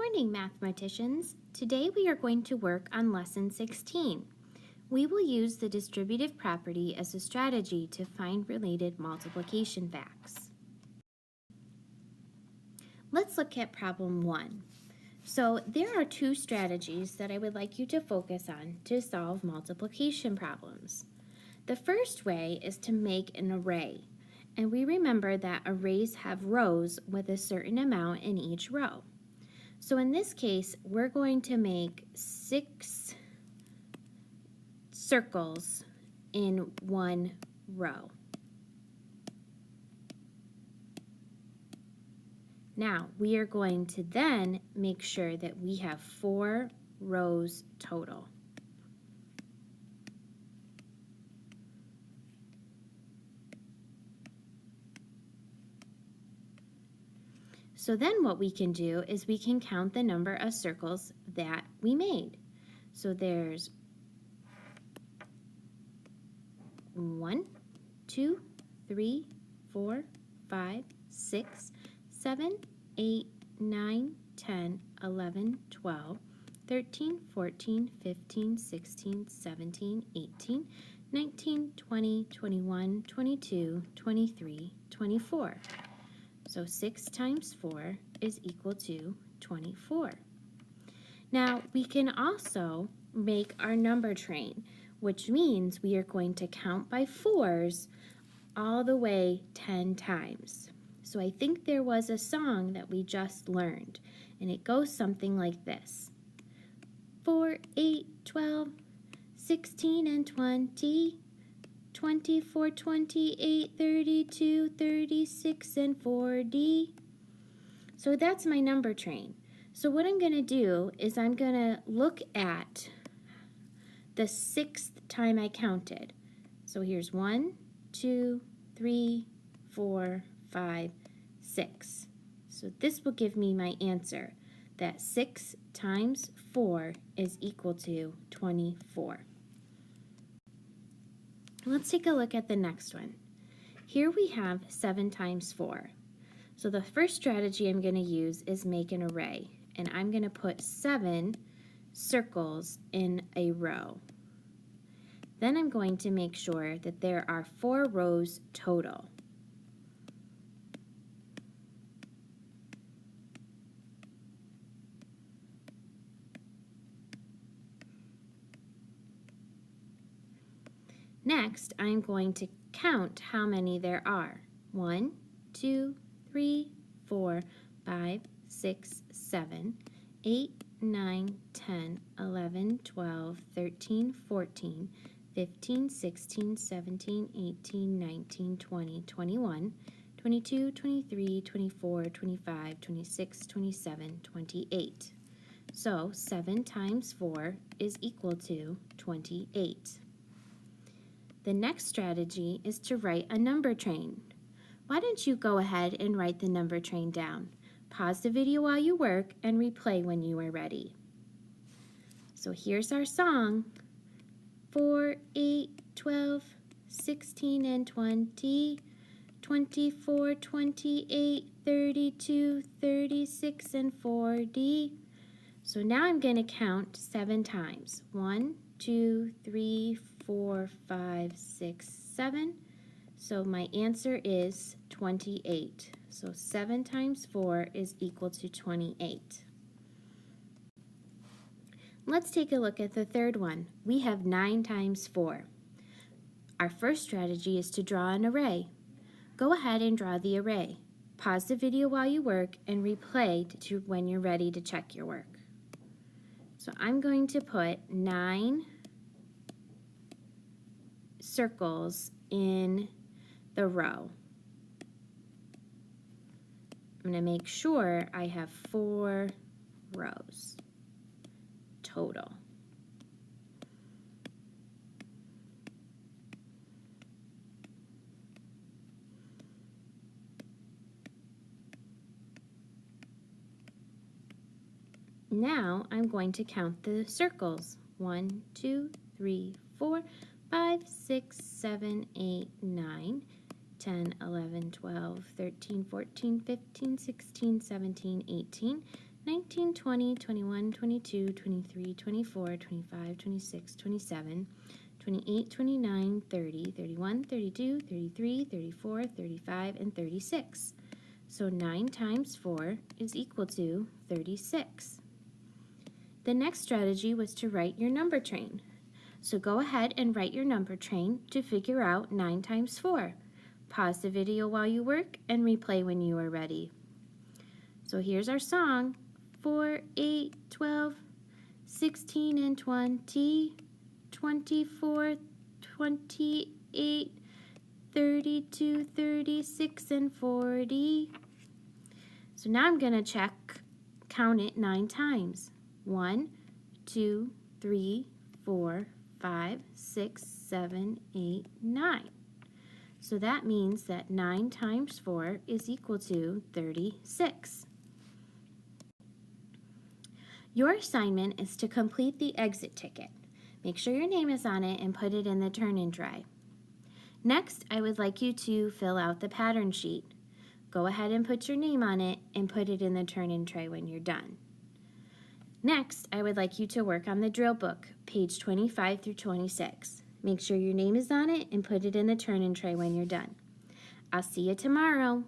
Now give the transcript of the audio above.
morning, mathematicians. Today we are going to work on lesson 16. We will use the distributive property as a strategy to find related multiplication facts. Let's look at problem 1. So there are two strategies that I would like you to focus on to solve multiplication problems. The first way is to make an array. And we remember that arrays have rows with a certain amount in each row. So in this case, we're going to make 6 circles in one row. Now, we are going to then make sure that we have 4 rows total. So then what we can do is we can count the number of circles that we made. So there's 1, 2, 3, 4, 5, 6, 7, 8, 9, 10, 11, 12, 13, 14, 15, 16, 17, 18, 19, 20, 21, 22, 23, 24. So 6 times 4 is equal to 24. Now, we can also make our number train, which means we are going to count by 4s all the way 10 times. So I think there was a song that we just learned, and it goes something like this. 4, 8, 12, 16, and 20. 24, 28, 32, 36, and 40. So that's my number train. So what I'm going to do is I'm going to look at the 6th time I counted. So here's 1, 2, 3, 4, 5, 6. So this will give me my answer, that 6 times 4 is equal to 24. Let's take a look at the next one. Here we have 7 times 4. So the first strategy I'm going to use is make an array. And I'm going to put 7 circles in a row. Then I'm going to make sure that there are 4 rows total. Next, I'm going to count how many there are. 1, 2, 3, 4, 5, 6, 7, 8, 9, 10, 11, 12, 13, 14, 15, 16, 17, 18, 19, 20, 21, 22, 23, 24, 25, 26, 27, 28. So 7 times 4 is equal to 28. The next strategy is to write a number train. Why don't you go ahead and write the number train down? Pause the video while you work and replay when you are ready. So here's our song. 4, 8, 12, 16, and 20, 24, 28, 32, 36, and 40. So now I'm going to count 7 times. 1, 2, 3, 4, 5, 6, 7. So my answer is 28. So 7 times 4 is equal to 28. Let's take a look at the third one. We have 9 times 4. Our first strategy is to draw an array. Go ahead and draw the array. Pause the video while you work and replay to when you're ready to check your work. So I'm going to put 9 circles in the row. I'm going to make sure I have 4 rows total. Now I'm going to count the circles. 1, 2, 3, 4, 5, 6, 7, 8, 9, 10, 11, 12, 13, 14, 15, 16, 17, 18, 19, 20, 21, 22, 23, 24, 25, 26, 27, 28, 29, 30, 31, 32, 33, 34, 35, and 36. So 9 times 4 is equal to 36. The next strategy was to write your number train. So go ahead and write your number train to figure out 9 times 4. Pause the video while you work and replay when you are ready. So here's our song. 4, 8, 12, 16, and 20, 24, 28, 32, 36, and 40. So now I'm going to count it 9 times. 1, 2, 3, 4, 5, 6, 7, 8, 9. So that means that 9 times 4 is equal to 36. Your assignment is to complete the exit ticket. Make sure your name is on it and put it in the turn-in tray. Next, I would like you to fill out the pattern sheet. Go ahead and put your name on it and put it in the turn-in tray when you're done. Next, I would like you to work on the drill book, page 25 through 26. Make sure your name is on it and put it in the turn-in tray when you're done. I'll see you tomorrow.